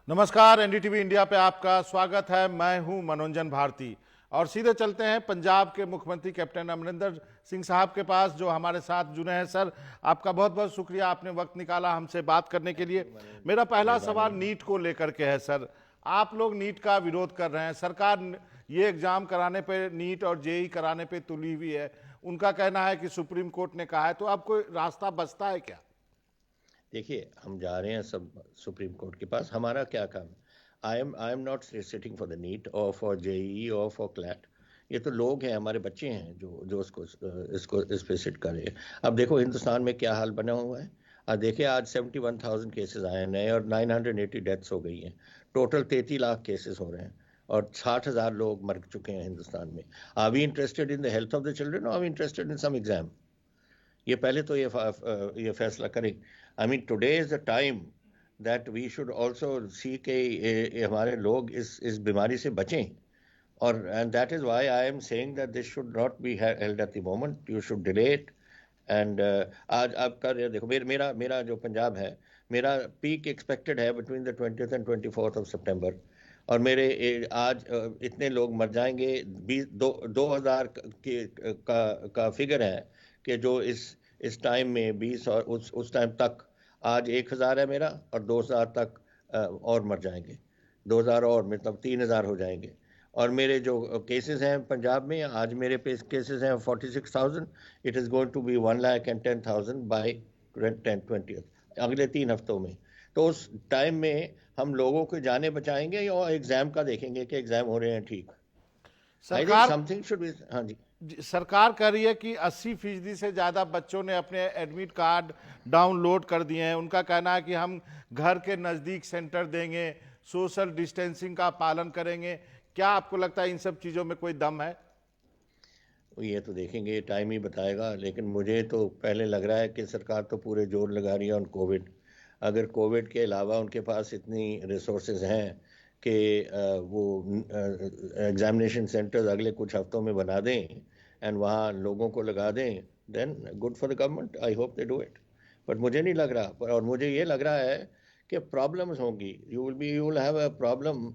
नमस्कार, NDTV India पे आपका स्वागत है। मैं हूं मनोरंजन भारती और सीधे चलते हैं पंजाब के मुख्यमंत्री कैप्टन अमरिंदर सिंह साहब के पास, जो हमारे साथ जुड़े हैं। सर, आपका बहुत बहुत शुक्रिया, आपने वक्त निकाला हमसे बात करने के लिए। मेरा पहला सवाल नीट को लेकर के है। सर, आप लोग नीट का विरोध कर रहे हैं। सरकार ये एग्जाम कराने पे, नीट और जेई कराने पे तुली हुई है। उनका कहना है कि सुप्रीम कोर्ट ने कहा है, तो अब कोई रास्ता बचता है क्या? देखिए, हम जा रहे हैं सब सुप्रीम कोर्ट के पास। हमारा क्या काम? I am not sitting for the NEET और फॉर जेई और फॉर क्लैट। ये तो लोग हैं, हमारे बच्चे हैं जो जो इसको इस पे सिट कर रहे हैं। अब देखो हिंदुस्तान में क्या हाल बना हुआ है। आज देखिए, आज 71,000 केसेस आए हैं नए और 980 डेथ्स हो गई हैं। टोटल 33 लाख केसेस हो रहे हैं और 60,000 लोग मर चुके हैं हिंदुस्तान में। Are we interested in the health of the children और are we interested in some exam? ये पहले तो ये फैसला करें। I mean today is the time that we should also see के हमारे लोग इस बीमारी से बचें। और and that is why I am saying that this should not be held at the moment, you should delay it. And आज आपका देखो, मेरा मेरा जो पंजाब है, मेरा पीक एक्सपेक्टेड है between the 20th and 24th of September. और मेरे आज इतने लोग मर जाएंगे। 2000 का फिगर है कि जो इस टाइम में 20 और उस टाइम तक, आज 1000 है मेरा और 2000 तक और मर जाएंगे। 2000 और मतलब 3000 हो जाएंगे। और मेरे जो केसेस हैं पंजाब में, आज मेरे पे केसेस हैं 46,000। It is going to be 1,10,000 by 10-20 अगले 3 हफ्तों में। तो उस टाइम में हम लोगों को जाने बचाएंगे और एग्जाम का देखेंगे कि एग्जाम हो रहे हैं ठीक। आई थिंक सरकार समथिंग शुड बी। हाँ जी। सरकार कह रही है कि 80% से ज़्यादा बच्चों ने अपने एडमिट कार्ड डाउनलोड कर दिए हैं। उनका कहना है कि हम घर के नज़दीक सेंटर देंगे, सोशल डिस्टेंसिंग का पालन करेंगे। क्या आपको लगता है इन सब चीज़ों में कोई दम है? ये तो देखेंगे, टाइम ही बताएगा। लेकिन मुझे तो पहले लग रहा है कि सरकार तो पूरे जोर लगा रही है ऑन कोविड। अगर कोविड के अलावा उनके पास इतनी रिसोर्सेज हैं कि वो एग्जामिनेशन सेंटर्स अगले कुछ हफ्तों में बना दें एंड वहाँ लोगों को लगा दें, then good for the government. I hope they do it. But मुझे नहीं लग रहा। और मुझे ये लग रहा है कि प्रॉब्लम्स होंगी। You will have a problem.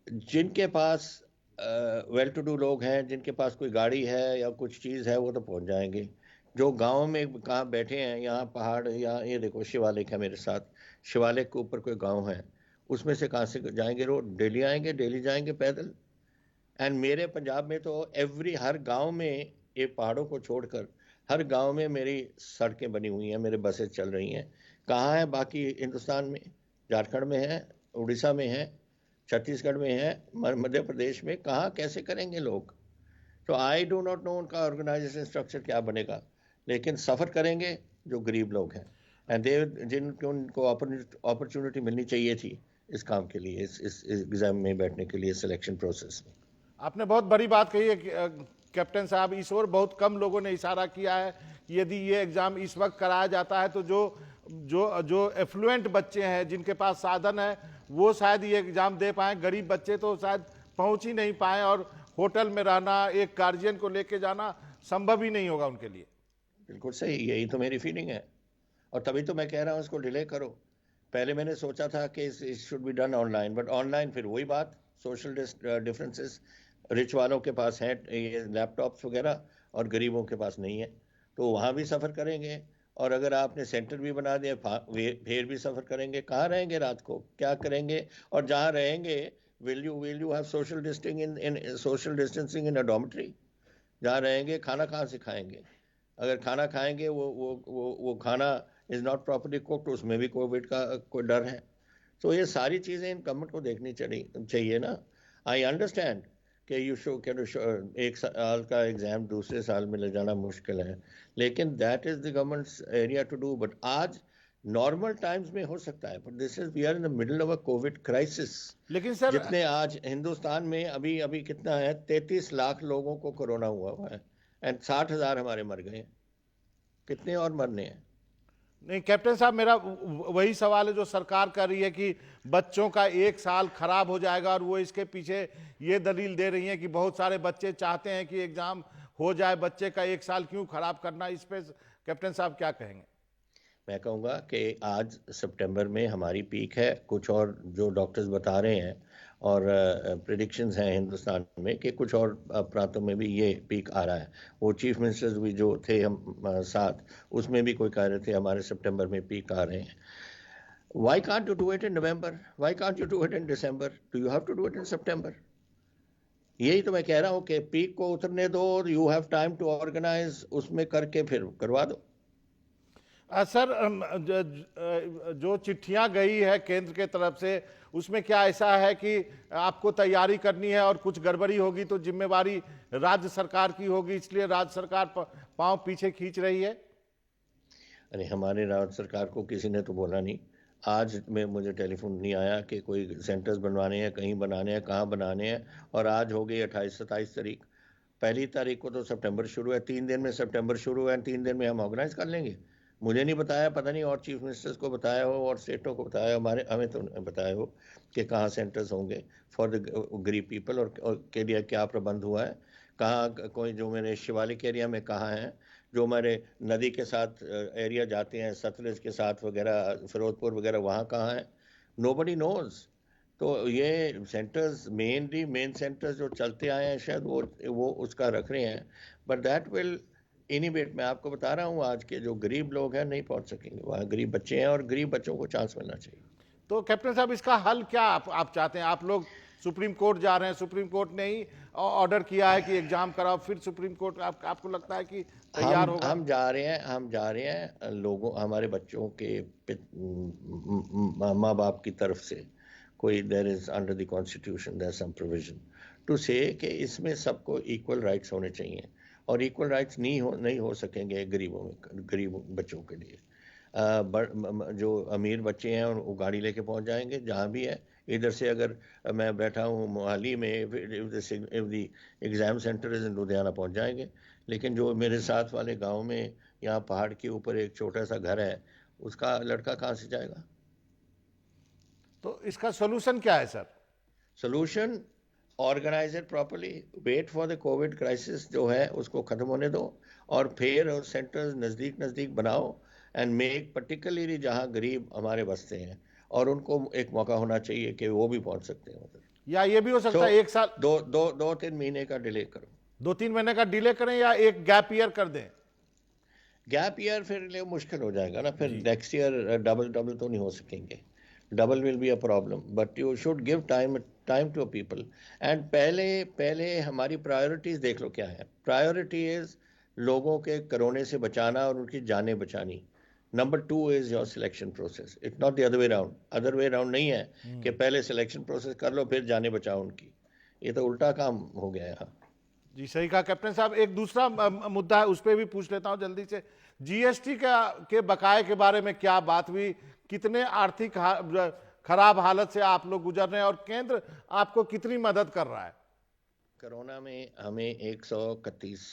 जिनके पास वेल टू डू लोग हैं, जिनके पास कोई गाड़ी है या कुछ चीज़ है, वो तो पहुंच जाएंगे। जो गांव में कहाँ बैठे हैं, यहाँ पहाड़, यहाँ ये देखो शिवालिक है मेरे साथ। शिवालिक के ऊपर कोई गांव है, उसमें से कहाँ से जाएंगे? रोड डेली आएंगे, डेली जाएंगे पैदल। एंड मेरे पंजाब में तो हर गांव में, ये पहाड़ों को छोड़कर हर गांव में मेरी सड़कें बनी हुई हैं, मेरे बसें चल रही हैं। कहाँ है बाकी हिंदुस्तान में? झारखंड में है, उड़ीसा में है, छत्तीसगढ़ में है, मध्य प्रदेश में। कहाँ कैसे करेंगे लोग? तो आई डो नॉट नो उनका ऑर्गेनाइजेशन स्ट्रक्चर क्या बनेगा। लेकिन सफ़र करेंगे जो गरीब लोग हैं एंड दे जिनको उनको अपॉर्चुनिटी मिलनी चाहिए थी इस काम के लिए, इस एग्ज़ाम में बैठने के लिए, सिलेक्शन प्रोसेस में। आपने बहुत बड़ी बात कही है कि, कैप्टन साहब। इस ओर बहुत कम लोगों ने इशारा किया है कि यदि ये एग्ज़ाम इस वक्त कराया जाता है तो जो जो जो एफ्लुएंट बच्चे हैं, जिनके पास साधन है, वो शायद ये एग्ज़ाम दे पाएँ। गरीब बच्चे तो शायद पहुंच ही नहीं पाएँ और होटल में रहना, एक गार्जियन को लेके जाना संभव ही नहीं होगा उनके लिए। बिल्कुल सही, यही तो मेरी फीलिंग है। और तभी तो मैं कह रहा हूँ इसको डिले करो। पहले मैंने सोचा था कि it should be done online, but online फिर वही बात, सोशल डिफरेंसेस। रिच वालों के पास हैं ये लैपटॉप्स वगैरह और गरीबों के पास नहीं है। तो वहाँ भी सफ़र करेंगे। और अगर आपने सेंटर भी बना दिया, फिर भी सफ़र करेंगे। कहाँ रहेंगे रात को, क्या करेंगे? और जहाँ रहेंगे, will you have social distancing in a dormitory? जहाँ रहेंगे, खाना कहाँ से खाएंगे? अगर खाना खाएंगे, वो खाना इज़ नॉट प्रॉपरली कुक्ड, उसमें भी कोविड का कोई डर है। तो ये सारी चीज़ें इन गवर्नमेंट को देखनी चाहिए ना। आई अंडरस्टैंड कि यू शो कैन एक साल का एग्ज़ाम दूसरे साल में ले जाना मुश्किल है, लेकिन that is the government's area to do. But आज नॉर्मल टाइम्स में हो सकता है, but this is we are in the middle of a COVID crisis. लेकिन सर, जितने आज हिंदुस्तान में अभी अभी कितना है, 33 लाख लोगों को कोरोना हुआ है एंड 60,000 हमारे मर गए हैं। कितने और मरने हैं? नहीं कैप्टन साहब, मेरा वही सवाल है जो सरकार कर रही है कि बच्चों का एक साल खराब हो जाएगा, और वो इसके पीछे ये दलील दे रही है कि बहुत सारे बच्चे चाहते हैं कि एग्जाम हो जाए। बच्चे का एक साल क्यों खराब करना? इस पे कैप्टन साहब क्या कहेंगे? मैं कहूँगा कि आज सितंबर में हमारी पीक है, कुछ और जो डॉक्टर्स बता रहे हैं और प्रिडिक्शंस हैं हिंदुस्तान में कि कुछ और प्रांतों में भी ये पीक आ रहा है। वो चीफ मिनिस्टर्स भी जो थे हम साथ, उसमें भी कोई कह रहे थे हमारे सितंबर में पीक आ रहे हैं। Why can't you do it in November? Why can't you do it in December? Do you have to do it in September? यही तो मैं कह रहा हूँ कि पीक को उतरने दो और you have time to organise, उसमें करके फिर करवा दो। सर, जो चिट्ठियां गई है केंद्र के तरफ से, उसमें क्या ऐसा है कि आपको तैयारी करनी है और कुछ गड़बड़ी होगी तो जिम्मेवारी राज्य सरकार की होगी, इसलिए राज्य सरकार पांव पीछे खींच रही है? अरे हमारे राज्य सरकार को किसी ने तो बोला नहीं। आज में मुझे टेलीफोन नहीं आया कि कोई सेंटर्स बनवाने हैं, कहीं बनाने हैं, कहाँ बनाने हैं। और आज हो गई 28-27 तारीख। 1 तारीख को तो सितंबर शुरू है, 3 दिन में सितंबर शुरू है, 3 दिन में हम ऑर्गेनाइज कर लेंगे। मुझे नहीं बताया, पता नहीं और चीफ मिनिस्टर्स को बताया हो और स्टेटों को बताया, हमें तो बताया हो कि कहाँ सेंटर्स होंगे फॉर द गरीब पीपल और के लिए क्या प्रबंध हुआ है, कहाँ कोई जो मेरे शिवालिक एरिया में कहाँ है, जो हमारे नदी के साथ एरिया जाते हैं सतलज के साथ वगैरह, फिरोजपुर वगैरह, वहाँ कहाँ है, नोबडी नोज। तो ये सेंटर्स मेन सेंटर्स जो चलते आए हैं शायद वो उसका रख रहे हैं, बट दैट विल इनिवेट। मैं आपको बता रहा हूँ आज के जो गरीब लोग हैं नहीं पहुंच सकेंगे वहाँ, गरीब बच्चे हैं और गरीब बच्चों को चांस मिलना चाहिए। तो कैप्टन साहब, इसका हल क्या आप चाहते हैं? आप लोग सुप्रीम कोर्ट जा रहे हैं, सुप्रीम कोर्ट ने ही ऑर्डर किया है कि एग्जाम कराओ, फिर सुप्रीम कोर्ट आपको लगता है कि तैयार होगा? हम जा रहे हैं लोगों, हमारे बच्चों के माँ बाप की तरफ से कोई there is under the constitution there some provision to say कि इसमें सबको इक्वल राइट्स होने चाहिए और इक्वल राइट्स नहीं हो सकेंगे गरीब बच्चों के लिए। जो अमीर बच्चे हैं वो गाड़ी लेके पहुंच जाएंगे जहाँ भी है। इधर से अगर मैं बैठा हूँ मोहाली में, if the exam centre is in Ludhiana, पहुंच जाएंगे। लेकिन जो मेरे साथ वाले गांव में यहाँ पहाड़ के ऊपर एक छोटा सा घर है, उसका लड़का कहाँ से जाएगा? तो इसका सोल्यूशन क्या है sir? Solution, organise it properly, wait for the COVID crisis जो है उसको ख़त्म होने दो और फिर सेंटर्स नज़दीक बनाओ एंड मेक, पर्टिकुलरली जहाँ गरीब हमारे बसते हैं और उनको एक मौका होना चाहिए कि वो भी पहुंच सकते हैं उधर। या ये भी हो सकता है 1 साल, 2-3 महीने का डिले करो, 2-3 महीने का डिले करें, या एक गैप ईयर कर दें? गैप ईयर फिर लिए मुश्किल हो जाएगा ना, फिर नेक्स्ट ईयर डबल तो नहीं हो सकेंगे, double will be a problem, but you should give time to people. And पहले हमारी प्रायोरिटीज देख लो क्या है। प्रायोरिटी इज लोगों के कोरोना से बचाना और उनकी जानें बचानी। Number 2 is your selection process, it's not the other way round नहीं है कि पहले सिलेक्शन प्रोसेस कर लो फिर जानें बचाओ उनकी। ये तो उल्टा काम हो गया है। जी सही कहा कैप्टन साहब। एक दूसरा मुद्दा है, उस पर भी पूछ लेता हूं जल्दी से। जीएसटी के बकाये के बारे में क्या बात हुई? कितने आर्थिक खराब हालत से आप लोग गुजर रहे हैं और केंद्र आपको कितनी मदद कर रहा है? कोरोना में हमें 131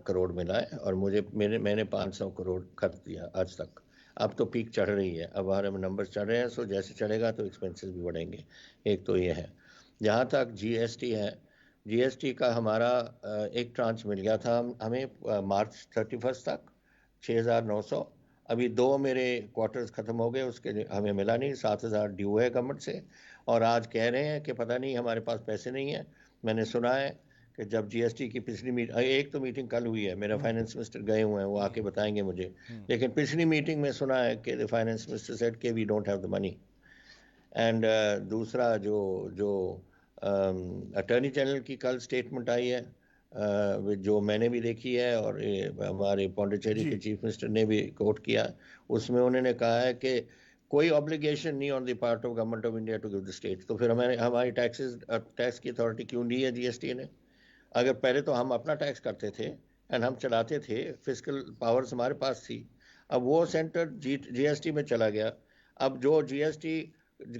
करोड़ मिला है और मैंने 500 करोड़ खर्च दिया आज तक। अब तो पीक चढ़ रही है, अब हमारे नंबर चढ़ रहे हैं, सो जैसे चढ़ेगा तो एक्सपेंसेस भी बढ़ेंगे। एक तो ये है। जहाँ तक जीएसटी है, जीएसटी का हमारा एक ट्रांच मिल गया था हमें मार्च 31 तक 6,900। अभी 2 मेरे क्वार्टर्स ख़त्म हो गए, उसके लिए हमें मिला नहीं। 7,000 ड्यू है गवर्नमेंट से और आज कह रहे हैं कि पता नहीं हमारे पास पैसे नहीं है। मैंने सुना है कि जब जीएसटी की पिछली एक तो मीटिंग कल हुई है, मेरा फाइनेंस मिनिस्टर गए हुए हैं, वो आके बताएंगे मुझे, लेकिन पिछली मीटिंग में सुना है कि द फाइनेंस मिनिस्टर सेड कि we don't have the money. And दूसरा जो अटॉर्नी जनरल की कल स्टेटमेंट आई है, जो मैंने भी देखी है और हमारे पौंडीचेरी के चीफ मिनिस्टर ने भी कोट किया, उसमें उन्होंने कहा है कि कोई ऑब्लिगेशन नहीं on the part of government of India to give the state. तो फिर हमारी टैक्स की अथॉरिटी क्यों दी है जीएसटी ने? अगर पहले तो हम अपना टैक्स करते थे एंड हम चलाते थे, फिजिकल पावर्स हमारे पास थी, अब वो सेंटर जीएसटी में चला गया। अब जो जीएसटी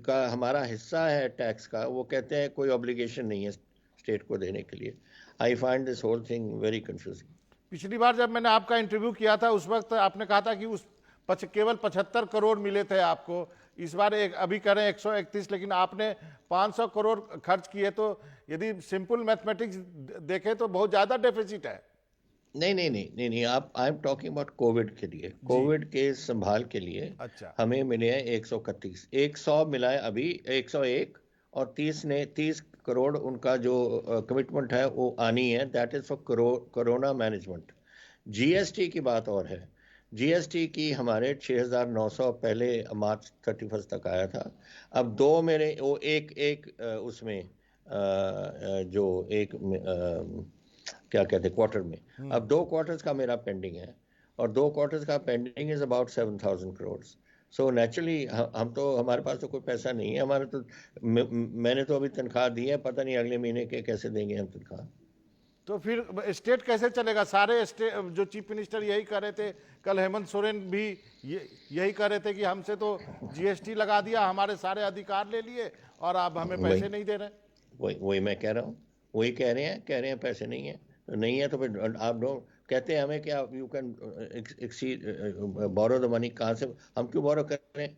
का हमारा हिस्सा है टैक्स का, वो कहते हैं कोई ऑब्लिगेशन नहीं है स्टेट को देने के लिए। I find this whole thing very confusing. पिछली बार जब मैंने आपका इंटरव्यू किया था उस वक्त आपने कहा था कि केवल 75 करोड़ मिले थे आपको। इस बार अभी करें 131, लेकिन आपने 500 करोड़ खर्च किए। तो यदि सिंपल मैथमेटिक्स देखें तो बहुत ज़्यादा डेफिसिट है। नहीं, आप I am talking about Covid के लिए, जी। कोविड के संभाल के लिए अच्छा। हमें मिले हैं 131, 100 मिला है अभी, 101, और 30 करोड़ उनका जो कमिटमेंट है वो आनी है, that is for corona management. GST की बात और है, जीएसटी की हमारे 6,900 पहले मार्च 31 तक आया था। अब दो मेरे वो एक एक उसमें जो एक क्या कहते हैं क्वार्टर में, अब 2 क्वार्टर्स का मेरा पेंडिंग है, और 2 क्वार्टर्स का pending is about 7,000 crore. So naturally हम तो, हमारे पास तो कोई पैसा नहीं है, हमारे तो मैंने तो अभी तनख्वाह दी है, पता नहीं अगले महीने के कैसे देंगे हम तनख्वाह। तो फिर स्टेट कैसे चलेगा? सारे स्टेट जो चीफ मिनिस्टर यही कह रहे थे, कल हेमंत सोरेन भी यही कह रहे थे कि हमसे तो जीएसटी लगा दिया, हमारे सारे अधिकार ले लिए और अब हमें वही पैसे नहीं दे रहे। वही मैं कह रहा हूँ, वही कह रहे हैं पैसे नहीं है, तो नहीं है तो फिर आप लोग कहते हैं हमें क्या, you can exceed borrow the money, कहाँ से हम क्यों बोरो कर रहे हैं?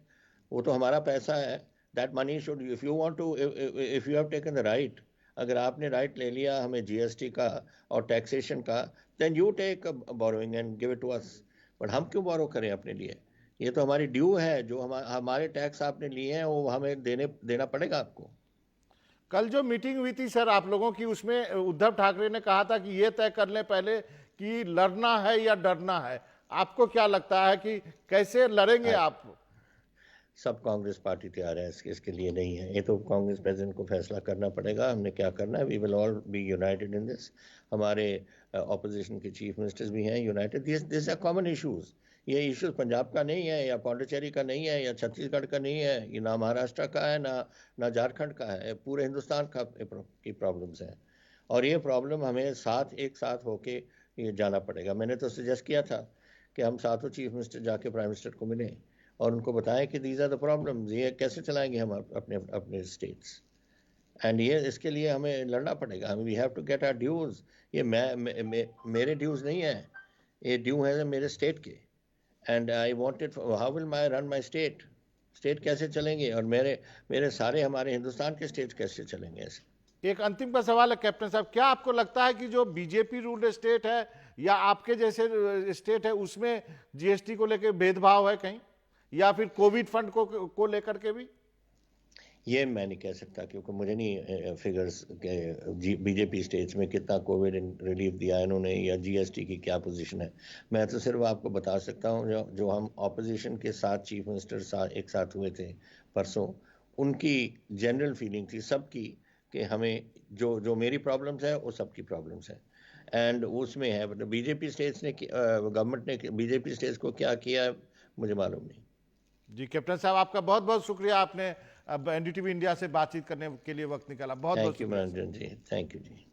वो तो हमारा पैसा है, that money should, if you want to, if you have taken the right, अगर आपने राइट ले लिया हमें जीएसटी का और टैक्सेशन का, then you take borrowing and give it to us. But हम क्यों बोरो करें अपने लिए? ये तो हमारी ड्यू है, जो हमारे टैक्स आपने लिए हैं वो हमें देना पड़ेगा आपको। कल जो मीटिंग हुई थी सर आप लोगों की, उसमें उद्धव ठाकरे ने कहा था कि ये तय कर लें पहले कि लड़ना है या डरना है। आपको क्या लगता है कि कैसे लड़ेंगे आप? सब कांग्रेस पार्टी तैयार है, इसके लिए नहीं है, ये तो कांग्रेस प्रेसिडेंट को फैसला करना पड़ेगा हमने क्या करना है। We will all be united in this. हमारे ऑपोजिशन के चीफ मिनिस्टर्स भी हैं united. This are common issues. ये इश्यूज पंजाब का नहीं है, या पौंडीचेरी का नहीं है, या छत्तीसगढ़ का नहीं है, ये ना महाराष्ट्र का है, ना झारखंड का है, पूरे हिंदुस्तान का की प्रॉब्लम्स हैं। और ये प्रॉब्लम हमें एक साथ होके ये जाना पड़ेगा। मैंने तो सजेस्ट किया था कि हम सातों चीफ मिनिस्टर जाके प्राइम मिनिस्टर को मिलें और उनको बताएं कि दीज आर द प्रॉब्लम्स, ये कैसे चलाएंगे हम अपने अपने स्टेट्स, एंड ये इसके लिए हमें लड़ना पड़ेगा। We have to get our dues. ये मेरे ड्यूज नहीं है, ये ड्यू है मेरे स्टेट के, and I wanted, how will my run my state, state कैसे चलेंगे, और मेरे सारे हमारे हिंदुस्तान के स्टेट कैसे चलेंगे ऐसे। एक अंतिम का सवाल है कैप्टन साहब, क्या आपको लगता है कि जो बीजेपी रूल्ड स्टेट है या आपके जैसे स्टेट है उसमें जीएसटी को लेकर भेदभाव है कहीं, या फिर कोविड फंड को लेकर के भी? ये मैं नहीं कह सकता, क्योंकि मुझे नहीं फिगर्स बीजेपी स्टेट्स में कितना कोविड रिलीफ दिया है इन्होंने, या जीएसटी की क्या पोजीशन है। मैं तो सिर्फ आपको बता सकता हूँ जो हम ऑपोजिशन के साथ चीफ मिनिस्टर एक साथ हुए थे परसों, उनकी जनरल फीलिंग थी सबकी कि हमें जो मेरी प्रॉब्लम्स है वो सबकी प्रॉब्लम्स है, एंड उसमें है बीजेपी स्टेट्स ने, गवर्नमेंट ने बीजेपी स्टेट्स को क्या किया है मुझे मालूम नहीं। जी कैप्टन साहब, आपका बहुत बहुत शुक्रिया, आपने अब एनडीटीवी इंडिया से बातचीत करने के लिए वक्त निकाला, बहुत बहुत थैंक यू शुक्रिया सर। मनोरंजन जी, थैंक यू जी।